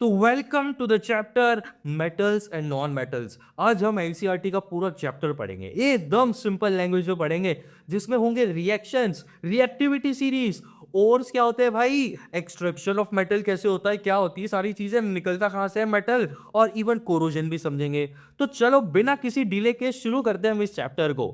तो welcome to the chapter metals and non metals. आज हम एनसीईआरटी का पूरा चैप्टर पढ़ेंगे, एकदम सिंपल लैंग्वेज में पढ़ेंगे, जिसमें होंगे रिएक्शंस, रिएक्टिविटी सीरीज, और क्या होते हैं भाई, एक्सट्रैक्शन ऑफ मेटल कैसे होता है, क्या होती है सारी चीजें, निकलता कहां से है मेटल, और इवन कोरोजन भी समझेंगे। तो चलो बिना किसी डिले के शुरू करते हैं हम इस चैप्टर को।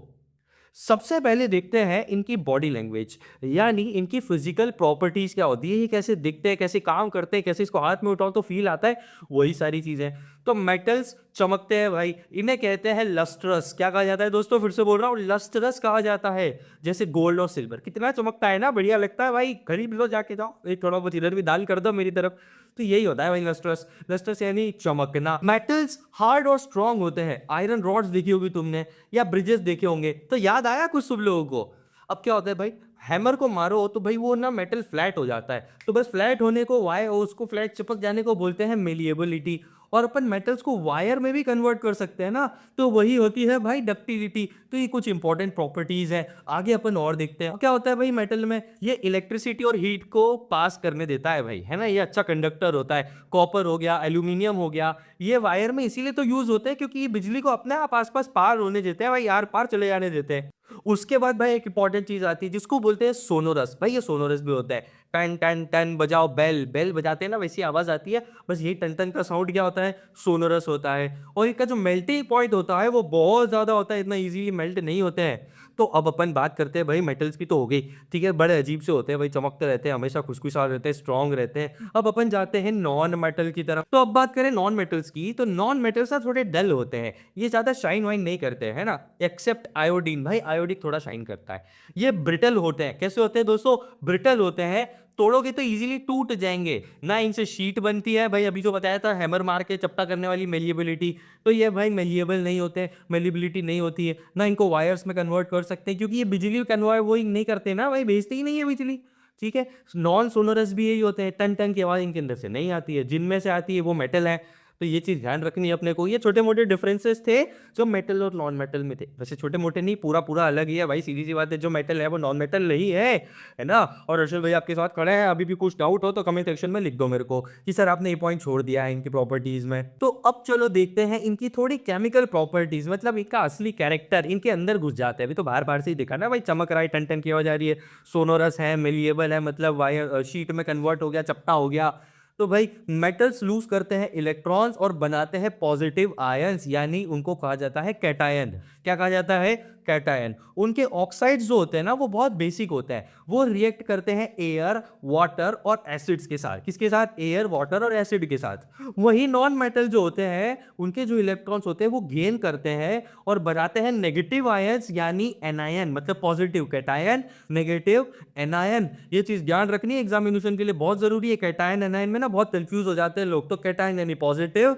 सबसे पहले देखते हैं इनकी बॉडी लैंग्वेज, यानी इनकी फिजिकल प्रॉपर्टीज क्या होती है, ये कैसे दिखते हैं, कैसे काम करते हैं, कैसे इसको हाथ में उठाओ तो फील आता है, वही सारी चीजें। तो मेटल्स चमकते हैं भाई, इन्हें कहते हैं लस्ट्रस। क्या कहा जाता है दोस्तों, फिर से बोल रहा हूँ, लस्ट्रस कहा जाता है। जैसे गोल्ड और सिल्वर कितना चमकता है ना, बढ़िया लगता है भाई, खरीद लो जाके, जाओ एक थोड़ा बहुत इधर भी दान कर दो मेरी तरफ। तो यही होता है भाई लस्ट्रस। लस्ट्रस यानी चमकना। मेटल्स हार्ड और स्ट्रांग होते हैं, आयरन रॉड्स देखी होगी तुमने, या ब्रिजेस देखे होंगे, तो याद आया कुछ सब लोगों को। अब क्या होता है भाई, हैमर को मारो तो भाई वो ना मेटल फ्लैट हो जाता है, तो बस फ्लैट होने को, वायर उसको फ्लैट चिपक जाने को बोलते हैं मेलिएबिलिटी। और अपन मेटल्स को वायर में भी कन्वर्ट कर सकते हैं ना, तो वही होती है भाई डक्टिलिटी। तो ये कुछ इंपॉर्टेंट प्रॉपर्टीज है, आगे अपन और देखते हैं। क्या होता है भाई मेटल में, ये इलेक्ट्रिसिटी और हीट को पास करने देता है भाई, है ना, ये अच्छा कंडक्टर होता है। कॉपर हो गया, एल्यूमिनियम हो गया, ये वायर में इसीलिए तो यूज होते हैं क्योंकि ये बिजली को अपने आप आसपास पार होने देते हैं भाई, आर पार चले जाने देते हैं। उसके बाद भाई एक इंपॉर्टेंट चीज आती है जिसको बोलते हैं सोनोरस। भाई ये सोनोरस भी होता है, टन टन टन बजाओ, बेल बेल बजाते हैं ना, वैसी आवाज आती है, बस यही टन टन का साउंड क्या होता है, सोनोरस होता है। और इसका जो मेल्टिंग पॉइंट होता है वो बहुत ज्यादा होता है, इतना इजीली मेल्ट नहीं होते हैं। तो अब अपन बात करते हैं भाई मेटल्स की, तो हो गई ठीक है, बड़े अजीब से होते हैं भाई, चमकते रहते हैं, हमेशा खुशखुशा रहते हैं, स्ट्रांग रहते हैं। अब अपन जाते हैं नॉन मेटल की तरफ। तो अब बात करें नॉन मेटल्स की, तो नॉन मेटल्स ना थोड़े डल होते हैं, ये ज्यादा शाइन वाइन नहीं करते हैं ना, एक्सेप्ट आयोडीन। भाई आयोडीन थोड़ा शाइन करता है। ये ब्रिटल होते हैं, कैसे होते हैं दोस्तों, ब्रिटल होते हैं, तोड़ोगे तो इजीली टूट जाएंगे ना, इनसे शीट बनती है भाई, अभी जो बताया था हैमर मार के चपटा करने वाली मेलिएबिलिटी, तो ये भाई मेलिएबल नहीं होते, मेलिबिलिटी नहीं होती है ना, इनको वायर्स में कन्वर्ट कर सकते हैं क्योंकि ये बिजली कन्वर्ट वो नहीं करते ना भाई, भेजते ही नहीं है बिजली। ठीक है, नॉन सोनोरस भी यही होते हैं, टन टन की आवाज इनके अंदर से नहीं आती है, जिनमें से आती है वो मेटल है। तो ये चीज ध्यान रखनी है अपने को। ये छोटे मोटे डिफरेंसेस थे जो मेटल और नॉन मेटल में थे, वैसे छोटे मोटे नहीं, पूरा पूरा अलग ही है भाई, सीधी सी बात है, जो मेटल है वो नॉन मेटल नहीं है ना। और अर्षद भाई आपके साथ खड़े हैं, अभी भी कुछ डाउट हो तो कमेंट सेक्शन में लिख दो मेरे को कि सर आपने ये पॉइंट छोड़ दिया है इनकी प्रॉपर्टीज में। तो अब चलो देखते हैं इनकी थोड़ी केमिकल प्रॉपर्टीज, मतलब इनका असली कैरेक्टर इनके अंदर घुस जाते हैं। अभी तो बाहर बाहर से ही दिखा ना भाई, चमक रहा है, टन टन की आवाज आ रही है, सोनोरस है, मेलिएबल है, मतलब वायर शीट में कन्वर्ट हो गया, चपटा हो गया। तो भाई मेटल्स लूज करते हैं इलेक्ट्रॉन्स और बनाते हैं पॉजिटिव आयंस, यानी उनको कहा जाता है कैटायन। क्या कहा जाता है, कैटायन। उनके ऑक्साइड्स जो होते हैं ना वो बहुत बेसिक होते हैं, वो रिएक्ट करते हैं एयर, वाटर और एसिड्स के साथ। किसके साथ, एयर, वाटर और एसिड के साथ। वही नॉन मेटल जो होते हैं उनके जो इलेक्ट्रॉन्स होते हैं वो गेन करते हैं और बनाते हैं नेगेटिव आयंस, यानी एनायन, मतलब पॉजिटिव कैटायन, नेगेटिव एनायन। ये चीज ध्यान रखनी है, एग्जामिनेशन के लिए बहुत जरूरी है। कैटायन एनायन में ना बहुत कंफ्यूज हो जाते हैं लोग, तो कैटायन यानी पॉजिटिव,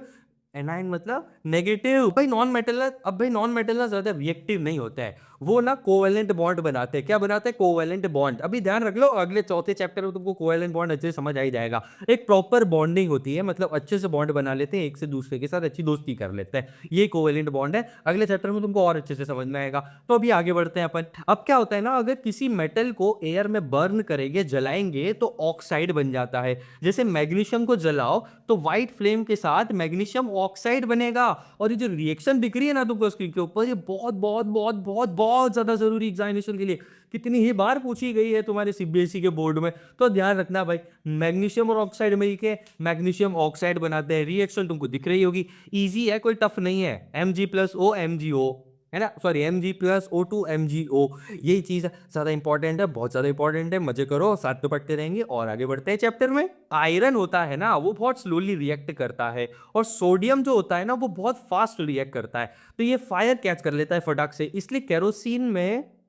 एनायन मतलब नेगेटिव। भाई नॉन मेटल, अब भाई नॉन मेटल ना ज्यादा रिएक्टिव नहीं होता है, वो ना कोवेलेंट बॉन्ड बनाते हैं। क्या बनाते हैं, कोवेलेंट बॉन्ड। अभी ध्यान रख लो, अगले चौथे चैप्टर में तुमको कोवेलेंट बॉन्ड अच्छे से समझ आ ही जाएगा। एक प्रॉपर बॉन्डिंग होती है, मतलब अच्छे से बॉन्ड बना लेते हैं, एक से दूसरे के साथ अच्छी दोस्ती कर लेते हैं, ये कोवेलेंट बॉन्ड है। अगले चैप्टर में तुमको और अच्छे से समझ में आएगा। तो अभी आगे बढ़ते हैं अपन। अब क्या होता है ना, अगर किसी मेटल को एयर में बर्न करेंगे, जलाएंगे, तो ऑक्साइड बन जाता है। जैसे मैग्नीशियम को जलाओ तो व्हाइट फ्लेम के साथ मैग्नीशियम ऑक्साइड बनेगा। और ये जो रिएक्शन दिख रही है ना तुमको स्क्रीन के ऊपर, ये बहुत बहुत बहुत बहुत बहुत ज्यादा जरूरी एग्जामिनेशन के लिए, कितनी ही बार पूछी गई है तुम्हारे सीबीएसई के बोर्ड में। तो ध्यान रखना भाई, मैग्नीशियम और ऑक्साइड मिलके मैग्नीशियम ऑक्साइड बनाते हैं। रिएक्शन तुमको दिख रही होगी, इजी है, कोई टफ नहीं है, Mg+O है ना, सॉरी Mg+O2 MgO, यही चीज ज्यादा इंपॉर्टेंट है, बहुत ज्यादा इंपॉर्टेंट है। मजे करो, साथ में पढ़ते रहेंगे और आगे बढ़ते हैं चैप्टर में। आयरन होता है ना वो बहुत स्लोली रिएक्ट करता है, और सोडियम जो होता है ना वो बहुत फास्ट रिएक्ट करता है, तो ये फायर कैच कर लेता है फटाक से, इसलिए केरोसिन में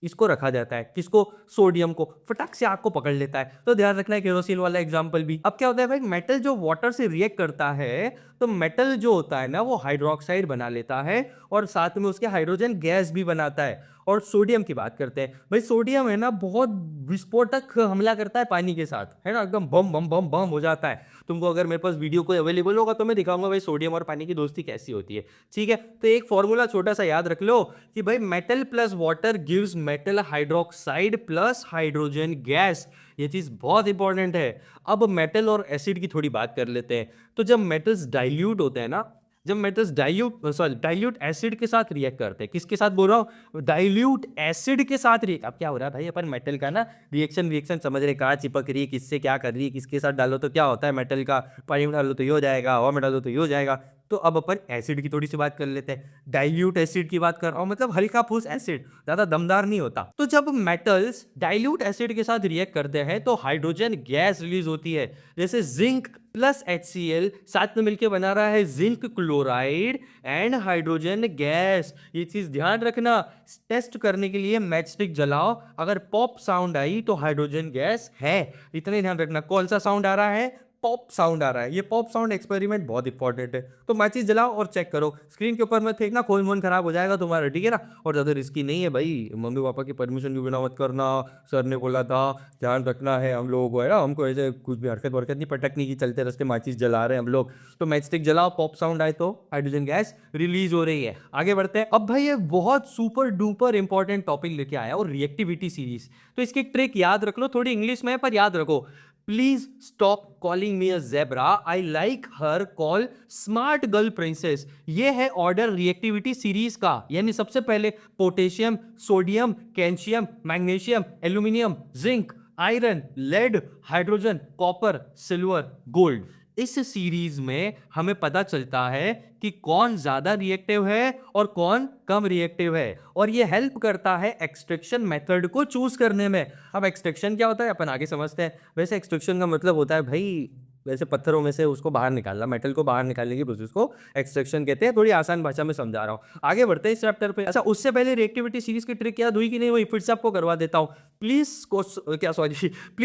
इसको रखा जाता है। किसको, सोडियम को, फटाक से आग को पकड़ लेता है। तो ध्यान रखना है केरोसिन वाला एग्जांपल भी। अब क्या होता है भाई, मेटल जो वाटर से रिएक्ट करता है, तो मेटल जो होता है ना वो हाइड्रोक्साइड बना लेता है और साथ में उसके हाइड्रोजन गैस भी बनाता है। और सोडियम की बात करते हैं। भाई सोडियम है ना बहुत विस्फोटक हमला करता है पानी के साथ, है ना, एकदम बम बम बम बम हो जाता है। तुमको अगर मेरे पास वीडियो कोई अवेलेबल होगा तो मैं दिखाऊंगा भाई सोडियम और पानी की दोस्ती कैसी होती है। ठीक है, तो एक फॉर्मूला छोटा सा याद रख लो कि भाई metal plus water gives metal hydroxide plus hydrogen gas. ये चीज बहुत इंपॉर्टेंट है। अब मेटल और एसिड की थोड़ी बात कर लेते हैं। तो जब मेटल्स डाइल्यूट होते हैं ना, जब मेटल्स डाइल्यूट एसिड के साथ रिएक्ट करते हैं, किसके साथ बोल रहा हूँ, डाइल्यूट एसिड के साथ रिएक्ट। अब क्या हो रहा है भाई, अपन मेटल का ना रिएक्शन समझ रहे, कहाँ चिपक रही है, किससे क्या कर रही है, किसके साथ डालो तो क्या होता है मेटल का, पानी में डालो तो ये हो जाएगा, हवा में डालो तो ये हो जाएगा। तो अब अपन एसिड की थोड़ी सी बात कर लेते हैं। डाइल्यूट एसिड की बात कर रहा हूं, मतलब हल्का फूस एसिड, ज्यादा दमदार नहीं होता। तो जब मेटल्स डाइल्यूट एसिड के साथ रिएक्ट करते हैं तो हाइड्रोजन गैस रिलीज होती है। जैसे जिंक प्लस HCl साथ में मिलकर बना रहा है zinc chloride and hydrogen gas. ये चीज ध्यान रखना। टेस्ट करने के लिए मैच स्टिक जलाओ, अगर पॉप साउंड आई तो हाइड्रोजन गैस है। इतना ध्यान रखना। कौन सा साउंड आ रहा है, पॉप साउंड आ रहा है। ये पॉप साउंड एक्सपेरिमेंट बहुत इंपॉर्टेंट है। तो माचिस जलाओ और चेक करो, स्क्रीन के ऊपर मत फेंकना, फोन वोन खराब हो जाएगा तुम्हारा, ठीक है ना। और ज्यादा रिस्की नहीं है भाई, मम्मी पापा की परमिशन के बिना मत करना, सर ने बोला था, ध्यान रखना है हम लोगों को, है ना, हमको ऐसे कुछ भी हरकत वरकत नहीं पटकनी की, चलते रास्ते माचिस जला रहे हैं हम लोग। तो मैच स्टिक जलाओ, पॉप साउंड आए तो हाइड्रोजन गैस रिलीज हो रही है। आगे बढ़ते हैं। अब भाई ये बहुत सुपर डुपर इंपॉर्टेंट टॉपिक लेके आया और रिएक्टिविटी सीरीज। तो इसकी ट्रिक याद रख लो, थोड़ी इंग्लिश में है पर याद रखो। Please stop calling me a zebra, I like her, call smart girl princess. ये है ऑर्डर रिएक्टिविटी सीरीज का। यानी सबसे पहले potassium, sodium, calcium, magnesium, aluminium, zinc, iron, lead, hydrogen, copper, silver, gold. इस सीरीज में हमें पता चलता है कि कौन ज्यादा रिएक्टिव है और कौन कम रिएक्टिव है, और ये हेल्प करता है एक्सट्रैक्शन मेथड को चूज करने में। अब एक्सट्रैक्शन क्या होता है अपन आगे समझते हैं। वैसे एक्सट्रैक्शन का मतलब होता है भाई, वैसे पत्थरों में से उसको बाहर निकालना, मेटल को बाहर निकालने की प्रोसेस को एक्सट्रैक्शन कहते हैं। थोड़ी आसान भाषा में समझा रहा हूँ। आगे बढ़ते हैं इस चैप्टर पे। अच्छा, उससे पहले रिएक्टिविटी सीरीज की ट्रिक याद हुई कि नहीं, वही फिर से आपको करवा देता हूँ। Please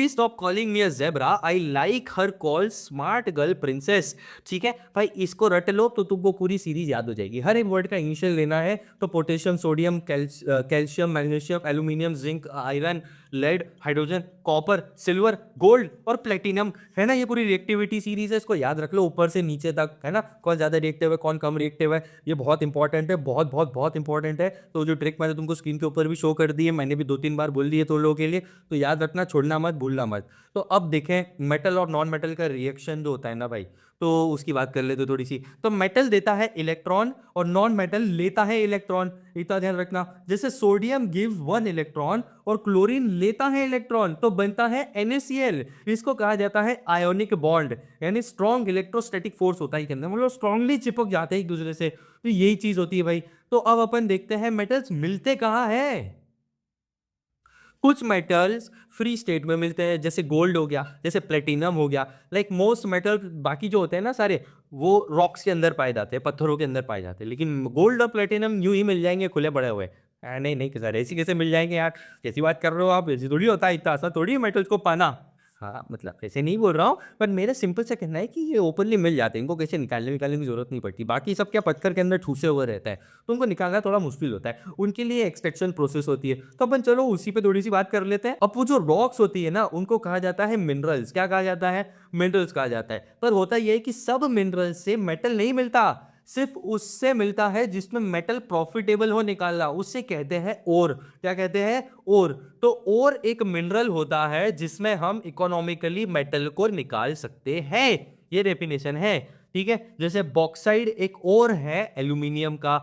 stop calling me a zebra, I like her, call smart girl princess. ठीक है भाई, इसको रट लो तो तुमको पूरी सीरीज याद हो जाएगी। हर एक वर्ड का इनिशियल लेना है। तो potassium, sodium, calcium, magnesium, aluminium, zinc, iron, lead, hydrogen, copper, silver, gold और प्लेटिनम, है ना। ये पूरी रिएक्टिविटी सीरीज है, इसको याद रख लो ऊपर से नीचे तक, है ना। कौन ज्यादा रिएक्टिव है, कौन कम रिएक्टिव है, ये बहुत इंपॉर्टेंट है, बहुत बहुत बहुत इंपॉर्टेंट है। तो जो ट्रिक मैंने तुमको स्क्रीन के ऊपर भी शो कर दी है, मैंने भी 2-3 बार बोल दी है तो लोगों के लिए, तो याद रखना, छोड़ना मत, भूलना मत। तो अब देखें मेटल और नॉन मेटल का रिएक्शन जो होता है ना भाई, तो उसकी बात कर लेते थोड़ी सी। तो मेटल देता है इलेक्ट्रॉन और नॉन मेटल लेता है इलेक्ट्रॉन, इतना ध्यान रखना। जैसे सोडियम गिव्स 1 इलेक्ट्रॉन और क्लोरीन लेता है इलेक्ट्रॉन, तो बनता है NaCl। इसको कहा जाता है आयोनिक बॉन्ड, यानी स्ट्रॉन्ग इलेक्ट्रोस्टैटिक फोर्स होता है इसके अंदर, मतलब स्ट्रांगली चिपक जाते हैं एक दूसरे से। तो यही चीज होती है भाई। तो अब अपन देखते हैं मेटल्स मिलते कहाँ है। कुछ मेटल्स फ्री स्टेट में मिलते हैं, जैसे गोल्ड हो गया, जैसे प्लेटिनम हो गया। लाइक मोस्ट मेटल बाकी जो होते हैं ना सारे, वो रॉक्स के अंदर पाए जाते हैं, पत्थरों के अंदर पाए जाते हैं। लेकिन गोल्ड और प्लेटिनम यूं ही मिल जाएंगे खुले पड़े हुए। नहीं नहीं सर, ऐसी कैसे मिल जाएंगे यार, कैसी बात कर रहे हो आप, ऐसी थोड़ी होता है, इतना आसान थोड़ी मेटल्स को पाना। हाँ मतलब ऐसे नहीं बोल रहा हूँ, पर मेरा सिंपल से कहना है कि ये ओपनली मिल जाते हैं, इनको कैसे निकालने की जरूरत नहीं पड़ती। बाकी सब क्या पत्थर के अंदर ठूसे हुए रहता है, तो उनको निकालना थोड़ा मुश्किल होता है, उनके लिए एक्सट्रैक्शन प्रोसेस होती है। तो अपन चलो उसी पे थोड़ी सी बात कर लेते हैं। अब वो जो रॉक्स होती है ना, उनको कहा जाता है मिनरल्स। क्या कहा जाता है, मिनरल्स कहा जाता है। पर होता यह है कि सब मिनरल्स से मेटल नहीं मिलता, सिर्फ उससे मिलता है जिसमें मेटल प्रॉफिटेबल हो निकालना, उससे कहते हैं ओर। क्या कहते हैं, ओर। तो ओर एक मिनरल होता है जिसमें हम इकोनॉमिकली मेटल को निकाल सकते हैं, ये डेफिनेशन है। ठीक है, जैसे बॉक्साइड एक और है एल्यूमिनियम का,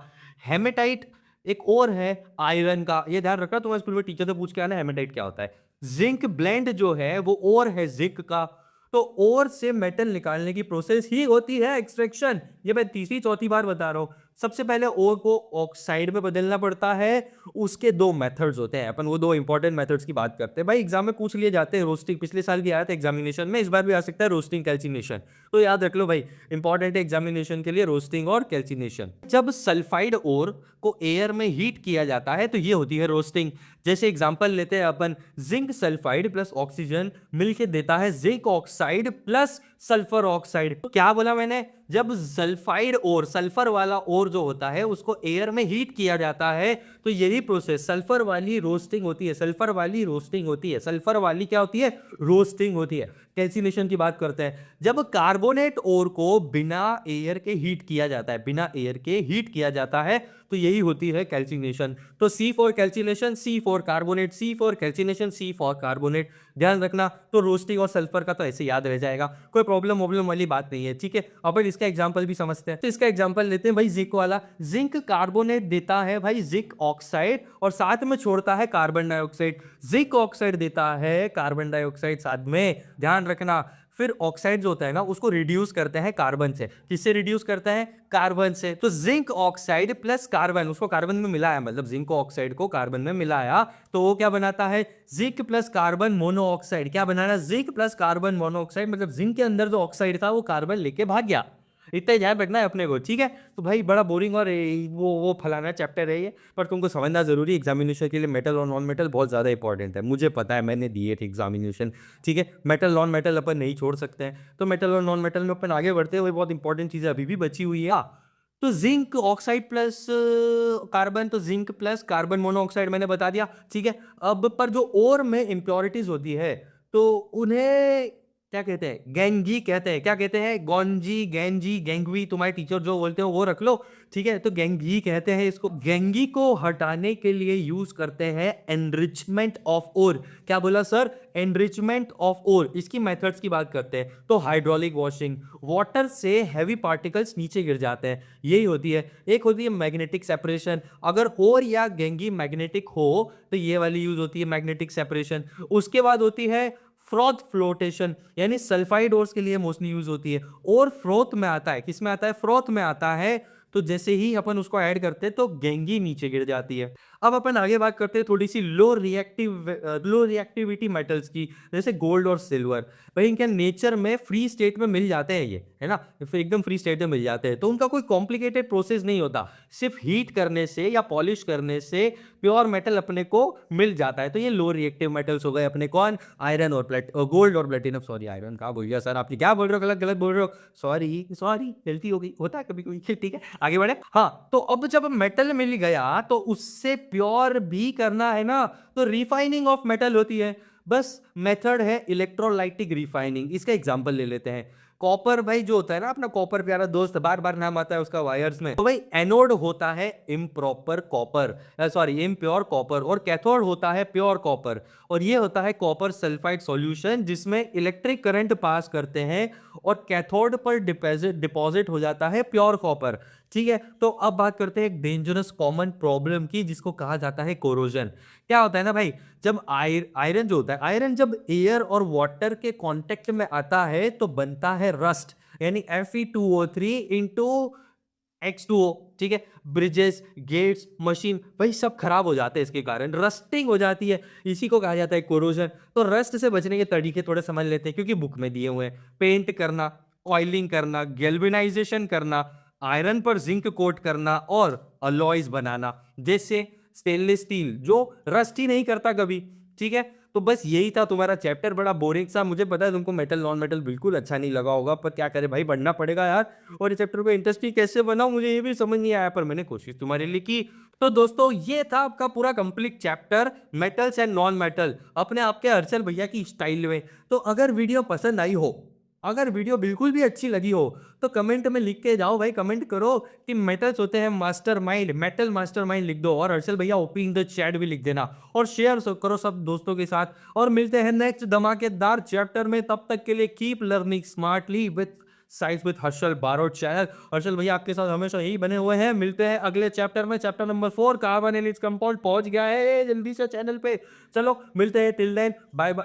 हेमेटाइट एक और है आयरन का। ये ध्यान रखना, तुम्हारे स्कूल में टीचर से पूछ के आना हेमेटाइट क्या होता है। जिंक ब्लेंड जो है वो और है जिंक का। तो ओर से मेटल निकालने की प्रोसेस ही होती है एक्सट्रैक्शन। ये मैं तीसरी चौथी बार बता रहा हूं। सबसे पहले ओर को ऑक्साइड में बदलना पड़ता है, उसके दो मेथड्स होते हैं। अपन वो दो इंपॉर्टेंट मेथड्स की बात करते हैं भाई, एग्जाम में पूछ लिए जाते हैं। रोस्टिंग पिछले साल भी आया था एग्जामिनेशन में, इस बार भी आ सकता है रोस्टिंग, कैल्सिनेशन। तो याद रख लो भाई, इंपॉर्टेंट है एग्जामिनेशन के लिए रोस्टिंग और कैल्सिनेशन। जब सल्फाइड ओर को एयर में हीट किया जाता है तो ये होती है रोस्टिंग। जैसे एग्जांपल लेते हैं अपन, जिंक सल्फाइड प्लस ऑक्सीजन मिलके देता है zinc oxide plus sulphur oxide. तो क्या बोला मैंने, जब सल्फाइड ओर, सल्फर वाला ओर ओर जो होता है उसको एयर में हीट किया जाता है, तो यही प्रोसेस सल्फर वाली रोस्टिंग होती है। सल्फर वाली रोस्टिंग होती है, सल्फर वाली क्या होती है? रोस्टिंग होती है। कैल्सिनेशन की बात करते हैं, जब कार्बोनेट ओर को बिना एयर के हीट किया जाता है, बिना एयर के हीट किया जाता है, तो यही होती है कैल्सिनेशन। तो C for calcination, C for carbonate, C for calcination, C for carbonate, ध्यान रखना। तो रोस्टिंग और सल्फर का तो ऐसे याद रह जाएगा, कोई प्रॉब्लम वॉब्लम वाली बात नहीं है, ठीक है। अब इसका एग्जांपल भी समझते हैं। तो इसका एग्जांपल लेते हैं भाई जिंक वाला। जिंक कार्बोनेट देता है भाई जिंक ऑक्साइड और साथ में छोड़ता है कार्बन डाइऑक्साइड। जिंक ऑक्साइड देता है कार्बन डाइऑक्साइड साथ में, ध्यान रखना। फिर ऑक्साइड जो होता है ना उसको रिड्यूस करते हैं कार्बन से। किससे रिड्यूस करते हैं? कार्बन से। तो जिंक ऑक्साइड प्लस कार्बन, उसको कार्बन में मिलाया, मतलब जिंक ऑक्साइड को कार्बन में मिलाया, तो वो क्या बनाता है? Zinc plus carbon monoxide. क्या बनाना? Zinc plus carbon monoxide. मतलब जिंक के अंदर जो ऑक्साइड था वो कार्बन लेके भाग गया। इतना ही ध्यान रखना है अपने को, ठीक है। तो भाई बड़ा बोरिंग और वो फलाना चैप्टर है ये, पर तुमको समझना जरूरी एग्जामिनेशन के लिए। मेटल और नॉन मेटल बहुत ज़्यादा इंपॉर्टेंट है, मुझे पता है, मैंने दिए थे एग्जामिनेशन, ठीक है। मेटल नॉन मेटल अपन नहीं छोड़ सकते हैं, तो मेटल और नॉन मेटल में अपन आगे बढ़ते हुए बहुत इंपॉर्टेंट चीज़ें अभी भी बची हुई है। तो जिंक ऑक्साइड प्लस कार्बन, तो जिंक प्लस कार्बन मोनोऑक्साइड मैंने बता दिया, ठीक है। अब पर जो और में इम्प्योरिटीज होती है तो उन्हें क्या कहते हैं? गैंगी कहते हैं। क्या कहते हैं? गॉन्जी, गैंजी, गैंगवी, तुम्हारे टीचर जो बोलते हो वो रख लो, ठीक है। तो गैंगी कहते हैं इसको। गैंगी को हटाने के लिए यूज करते हैं एनरिचमेंट ऑफ ओर। क्या बोला सर? Enrichment of ore. इसकी मेथड्स की बात करते हैं तो हाइड्रोलिक वॉशिंग, वाटर से हैवी पार्टिकल्स नीचे गिर जाते हैं, यही होती है। एक होती है मैग्नेटिक सेपरेशन, अगर ओर या गैंगी मैग्नेटिक हो तो ये वाली यूज होती है मैग्नेटिक सेपरेशन। उसके बाद होती है फ्रॉथ फ्लोटेशन, यानी सल्फाइड ओर्स के लिए मोस्टली यूज होती है। और फ्रोथ में आता है, किस में आता है? फ्रोथ में आता है। तो जैसे ही अपन उसको ऐड करते हैं तो गैंगी नीचे गिर जाती है। अब अपन आगे बात करते हैं थोड़ी सी लो रिएक्टिविटी मेटल्स की, जैसे गोल्ड और सिल्वर। भाई इनके नेचर में फ्री स्टेट में मिल जाते हैं, ये है ना, फिर एकदम फ्री स्टेट में मिल जाते हैं, तो उनका कोई कॉम्प्लिकेटेड प्रोसेस नहीं होता, सिर्फ हीट करने से या पॉलिश करने से प्योर मेटल अपने को मिल जाता है। तो ये लो रिएक्टिव मेटल्स हो गए अपने। कौन? आयरन और गोल्ड और प्लेटिनम। सॉरी आयरन कहा बोल गया सर, आपने क्या बोल रहे हो? गलत गलत बोल रहे हो, सॉरी सॉरी, गलती हो गई, होता है कभी कभी, ठीक है। आगे बढ़े। हाँ, तो अब जब मेटल मिल गया तो उससे प्योर भी करना है ना, तो रिफाइनिंग ऑफ मेटल होती है। बस मेथड है इलेक्ट्रोलाइटिक रिफाइनिंग। इसका एग्जांपल ले लेते हैं। कॉपर भाई जो होता है ना अपना, कॉपर प्यारा दोस्त, बार बार नाम आता है उसका वायर्स में, तो भाई एनोड होता है improper copper, sorry impure copper, और कैथोड होता है प्योर कॉपर। और ये होता है कॉपर सल्फाइड सॉल्यूशन जिसमें इलेक्ट्रिक करंट पास करते हैं और कैथोड पर डिपॉजिट हो जाता है प्योर कॉपर, ठीक है। तो अब बात करते हैं एक डेंजरस कॉमन प्रॉब्लम की जिसको कहा जाता है कोरोजन। क्या होता है ना भाई, जब आयरन जो होता है, आयरन जब एयर और वाटर के कांटेक्ट में आता है तो बनता है रस्ट, यानी Fe2O3 इंटू X2O, ठीक है। ब्रिजेस, गेट्स, मशीन भाई सब खराब हो जाते हैं इसके कारण, रस्टिंग हो जाती है, इसी को कहा जाता है कोरोजन। तो रस्ट से बचने के तरीके थोड़े समझ लेते हैं क्योंकि बुक में दिए हुए हैं। पेंट करना, ऑयलिंग करना, गैल्वेनाइजेशन करना, आयरन पर जिंक कोट करना और अलॉयज बनाना, जैसे स्टेनलेस स्टील जो रस्ट ही नहीं करता कभी, ठीक है। तो बस यही था तुम्हारा चैप्टर, बड़ा बोरिंग सा, मुझे पता है तुमको मेटल नॉन मेटल बिल्कुल अच्छा नहीं लगा होगा, पर क्या करे भाई, पढ़ना पड़ेगा यार। और इस चैप्टर को इंटरेस्टिंग कैसे बनाऊं मुझे ये भी समझ नहीं आया, पर मैंने कोशिश तुम्हारे लिए की। तो दोस्तों ये था आपका पूरा complete chapter metals and non metal, अपने आपके हर्षल भैया की स्टाइल में। तो अगर वीडियो पसंद आई हो, अगर वीडियो बिल्कुल भी अच्छी लगी हो, तो कमेंट में लिख के जाओ भाई, कमेंट करो कि मेटल्स होते हैं मास्टरमाइंड, मेटल मास्टरमाइंड लिख दो, और हर्षल भैया ओपी इन द चैट भी लिख देना, और शेयर करो सब दोस्तों के साथ। और मिलते हैं नेक्स्ट धमाकेदार चैप्टर में, तब तक के लिए keep learning smartly with science with Harshal Barot channel. Harshal भैया आपके साथ हमेशा यही बने हुए हैं। मिलते हैं अगले चैप्टर में, chapter number 4 carbon and its compound पहुंच गया है जल्दी से चैनल पे। चलो मिलते हैं, टिल देन बाय बाय।